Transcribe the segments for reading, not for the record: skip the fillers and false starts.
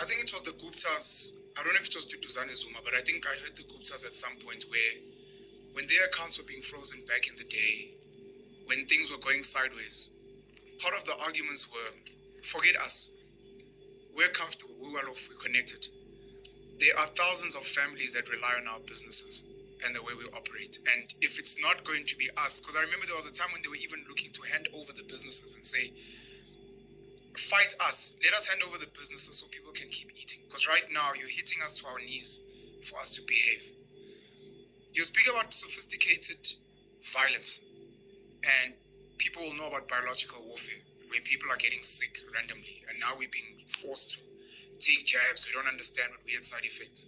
I think it was the Guptas. I don't know if it was Duduzane Zuma, but I think I heard the Guptas at some point where, when their accounts were being frozen back in the day, when things were going sideways, part of the arguments were, forget us. We're comfortable, we're well off, we're connected. There are thousands of families that rely on our businesses and the way we operate. And if it's not going to be us, because I remember there was a time when they were even looking to hand over the businesses and say, fight us, let us hand over the businesses so people can keep eating. Because right now you're hitting us to our knees for us to behave. You speak about sophisticated violence, and people will know about biological warfare, where people are getting sick randomly, and now we're being forced to take jabs. We don't understand what weird side effects.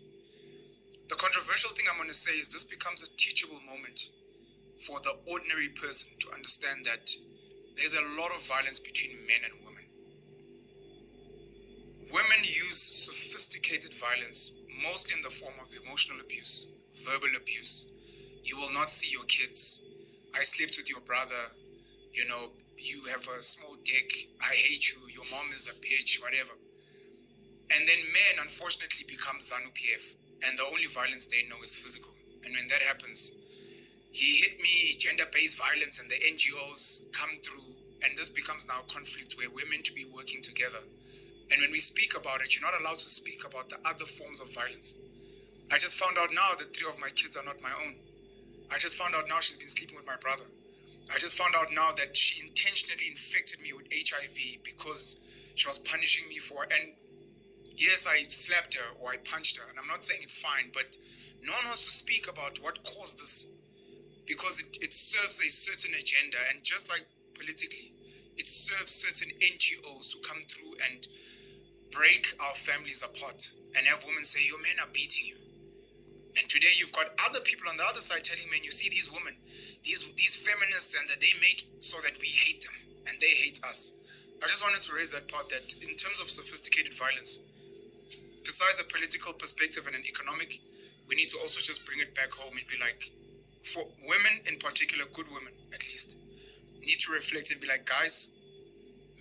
The controversial thing I'm going to say is this becomes a teachable moment for the ordinary person to understand that there's a lot of violence between men and women. Women use sophisticated violence, mostly in the form of emotional abuse, verbal abuse. You will not see your kids. I slept with your brother. You know, you have a small dick. I hate you. Your mom is a bitch, whatever. And then men, unfortunately, become ZANU-PF. And the only violence they know is physical. And when that happens, he hit me, gender-based violence, and the NGOs come through. And this becomes now a conflict where we're meant to be working together. And when we speak about it, you're not allowed to speak about the other forms of violence. I just found out now that 3 of my kids are not my own. I just found out now she's been sleeping with my brother. I just found out now that she intentionally infected me with HIV because she was punishing me for, and yes, I slapped her or I punched her, and I'm not saying it's fine, but no one wants to speak about what caused this because it serves a certain agenda, and just like politically, it serves certain NGOs to come through and break our families apart and have women say, your men are beating you. And today you've got other people on the other side telling men, you see these women, these feminists, and that they make so that we hate them and they hate us. I just wanted to raise that part, that in terms of sophisticated violence, besides a political perspective and an economic, we need to also just bring it back home and be like, for women in particular, good women at least, need to reflect and be like, guys,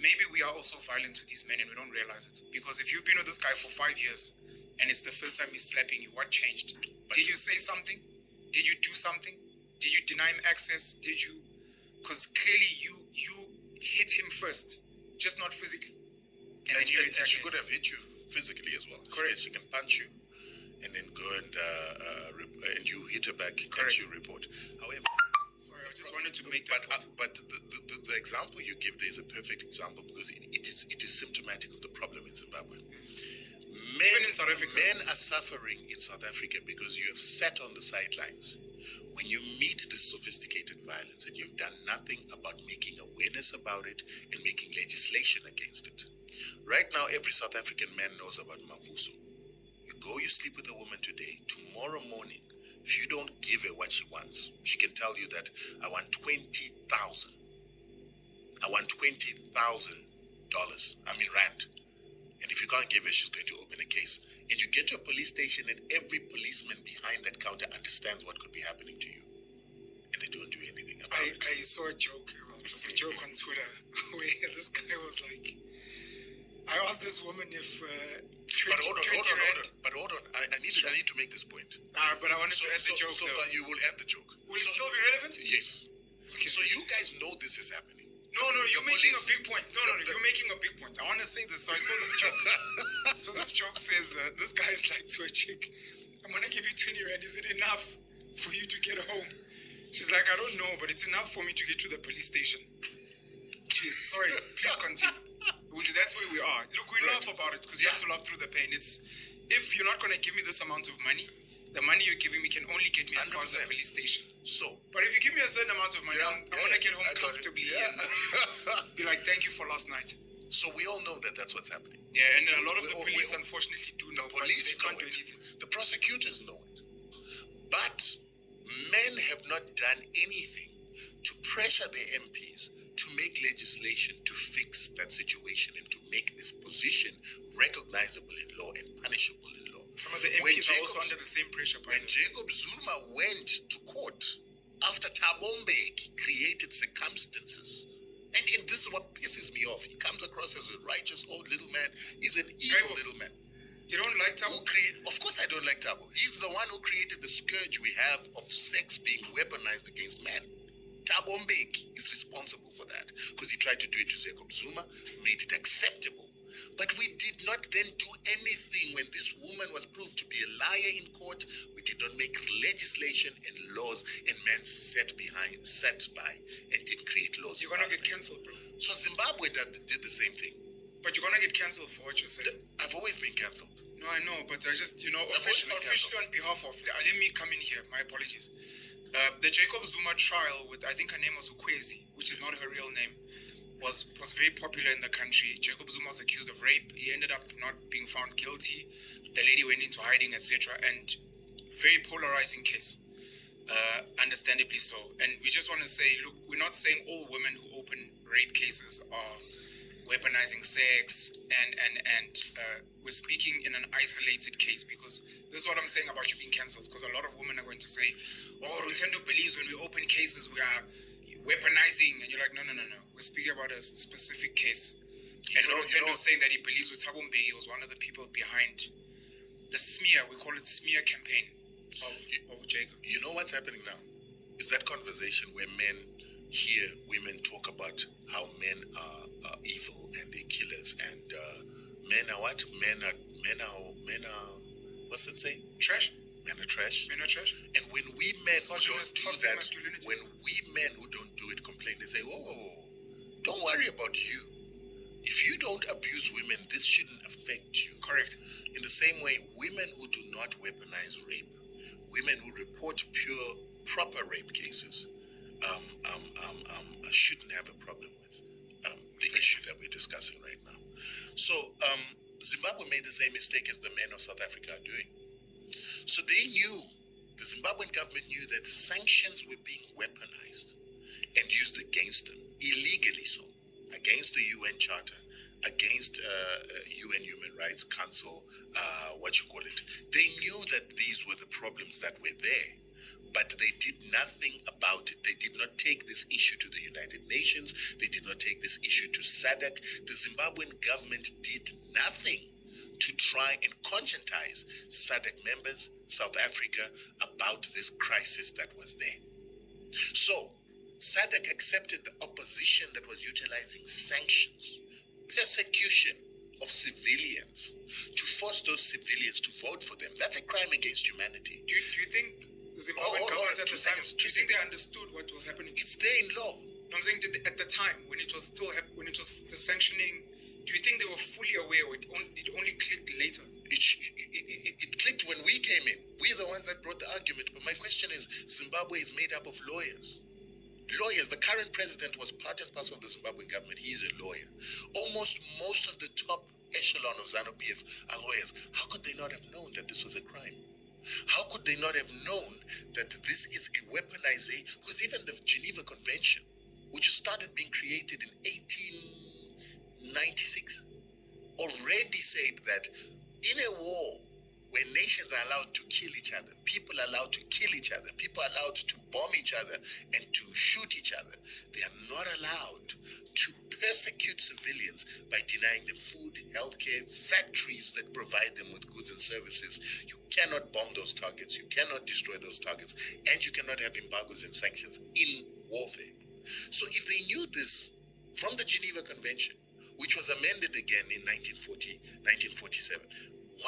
maybe we are also violent to these men and we don't realize it. Because if you've been with this guy for 5 years and it's the first time he's slapping you, what changed? Did you say something? Did you do something? Did you deny him access? Did you? Because clearly you hit him first, just not physically. And she could have hit you physically as well. Correct. She can punch you and then go and you hit her back. Correct. And she report. However, sorry, I just wanted to make that but the example you give there is a perfect example because it is symptomatic of the problem in Zimbabwe. Even in South Africa. Men are suffering in South Africa because you have sat on the sidelines when you meet this sophisticated violence and you've done nothing about making awareness about it and making legislation against it. Right now, every South African man knows about Mavuso. You go, you sleep with a woman today. Tomorrow morning, if you don't give her what she wants, she can tell you that I want 20,000. I want $20,000. Rand. And if you can't give her, she's going to open a case. And you get to a police station and every policeman behind that counter understands what could be happening to you. And they don't do anything about it. I saw a joke. It was a joke on Twitter where this guy was like, I asked this woman if... But hold on. I need to make this point. But I wanted to add the joke. So you will add the joke. Will it still be relevant? Yes. Okay. So you guys know this is happening. No, you're making a big point. You're making a big point. I want to say this. So I saw this joke. So this joke says, this guy is like to a chick, I'm going to give you 20 Rand. Is it enough for you to get home? She's like, I don't know, but it's enough for me to get to the police station. Sorry, please continue. That's where we are. Look, we laugh about it because you have to laugh through the pain. It's, if you're not going to give me this amount of money, the money you're giving me can only get me as far as the police station. So, but if you give me a certain amount of money, I want to get home comfortably and be like, thank you for last night. So we all know that that's what's happening. Yeah, and a lot of the police unfortunately do know. The police they can't do know it. anything. The prosecutors know it. But men have not done anything to pressure their MPs to make legislation to fix that situation and to make this position recognizable in law and punishable in law. Some of the MPs are also under the same pressure. When Jacob Zuma went to court after Thabo Mbeki created circumstances, and this is what pisses me off. He comes across as a righteous old little man. He's an evil little man. like Thabo? Of course I don't like Thabo. He's the one who created the scourge we have of sex being weaponized against men. Thabo Mbeki is responsible for that because he tried to do it to Jacob Zuma, made it acceptable. But we did not then do anything when this woman was proved to be a liar in court. We did not make legislation and laws, and men sat by and didn't create laws. You're gonna get cancelled, bro. So Zimbabwe did the same thing. But you're gonna get cancelled for what you said. I've always been cancelled. No, I know, but I just, officially on behalf of, let me come in here, my apologies. The Jacob Zuma trial with, I think her name was Ukwezi, which is not her real name, was very popular in the country. Jacob Zuma was accused of rape. He ended up not being found guilty. The lady went into hiding, etc. And very polarizing case, understandably so. And we just want to say, look, we're not saying all women who open rape cases are weaponizing sex, and we're speaking in an isolated case, because this is what I'm saying about you being cancelled, because a lot of women are going to say, oh, Rutendo believes when we open cases we are weaponizing, and you're like, no, we're speaking about a specific case. And Rutendo is saying that he believes with Thabo Mbeki was one of the people behind the smear, we call it smear campaign of Jacob. You know what's happening now? Is that conversation where men hear women talk about how men are evil and they're killers, and men are what? Men are what's it say? Trash? Men are trash. Men are trash. And when we men who don't do that, masculinity. when we men who don't do it complain, they say, oh, don't worry about you. If you don't abuse women, this shouldn't affect you. Correct. In the same way, women who do not weaponize rape, women who report proper rape cases, shouldn't have a problem with the issue that we're discussing right now. So Zimbabwe made the same mistake as the men of South Africa are doing. So they knew, the Zimbabwean government knew that sanctions were being weaponized and used against them, illegally so, against the UN Charter, against UN Human Rights Council, They knew that these were the problems that were there, but they did nothing about it. They did not take this issue to the United Nations. They did not take this issue to SADC. The Zimbabwean government did nothing to try and conscientize SADC members, South Africa, about this crisis that was there. So, SADC accepted the opposition that was utilizing sanctions, persecution of civilians, to force those civilians to vote for them. That's a crime against humanity. Do you think the Zimbabwean government at the time, do you think they understood what was happening? It's there in law. No, I'm saying at the time, when it was the sanctioning, do you think they were fully aware, or it only clicked later? It clicked when we came in. We're the ones that brought the argument. But my question is, Zimbabwe is made up of lawyers. The current president was part and parcel of the Zimbabwean government. He is a lawyer. Almost most of the top echelon of ZANU-PF are lawyers. How could they not have known that this was a crime? How could they not have known that this is a weaponization? Because even the Geneva Convention, which started being created in 1896, already said that in a war where nations are allowed to kill each other, people are allowed to kill each other, people are allowed to bomb each other and to shoot each other, they are not allowed to persecute civilians by denying them food, healthcare, factories that provide them with goods and services. You cannot bomb those targets, you cannot destroy those targets, and you cannot have embargoes and sanctions in warfare. So if they knew this from the Geneva Convention, which was amended again in 1947,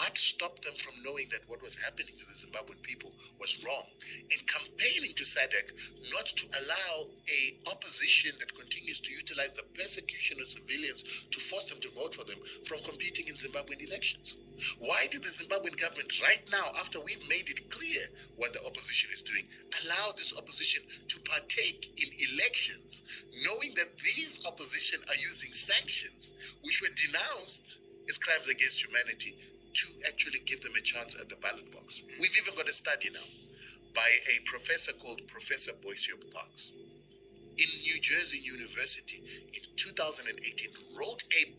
what stopped them from knowing that what was happening to the Zimbabwean people was wrong, and campaigning to SADC not to allow a opposition that continues to utilize the persecution of civilians to force them to vote for them from competing in Zimbabwean elections? Why did the Zimbabwean government right now, after we've made it clear what the opposition is doing, allow this opposition to partake in elections, knowing that these opposition are using sanctions which were denounced as crimes against humanity to actually give them a chance at the ballot box? We've even got a study now by a professor called Professor Boyce Parks in New Jersey University in 2018, wrote a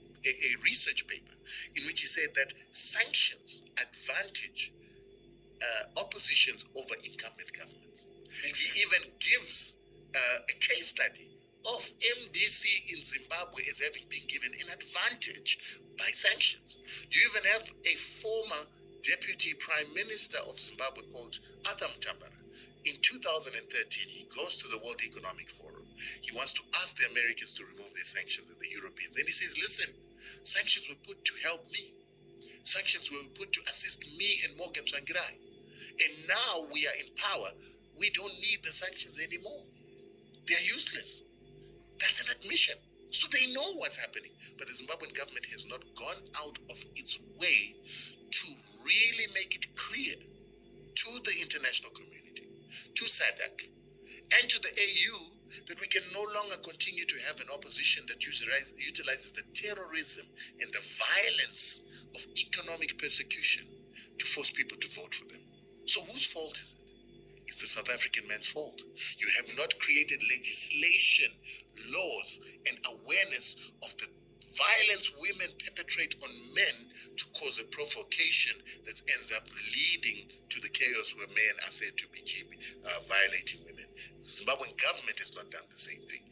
research paper in which he said that sanctions advantage oppositions over incumbent governments. He even gives a case study of MDC in Zimbabwe as having been given an advantage by sanctions. You even have a former Deputy Prime Minister of Zimbabwe called Arthur Mtambara. In 2013, he goes to the World Economic Forum. He wants to ask the Americans to remove their sanctions and the Europeans. And he says, listen, sanctions were put to help me. Sanctions were put to assist me and Morgan Tsvangirai. And now we are in power. We don't need the sanctions anymore. They are useless. That's an admission. So they know what's happening. But the Zimbabwean government has not gone out of its way to really make it clear to the international community, to SADC, and to the AU that we can no longer continue to have an opposition that utilizes the terrorism and the violence of economic persecution to force people to vote for them. So whose fault is it? It's the South African man's fault. You have not created legislation, laws, and awareness of the violence women perpetrate on men to cause a provocation that ends up leading to the chaos where men are said to be violating women. The Zimbabwean government has not done the same thing.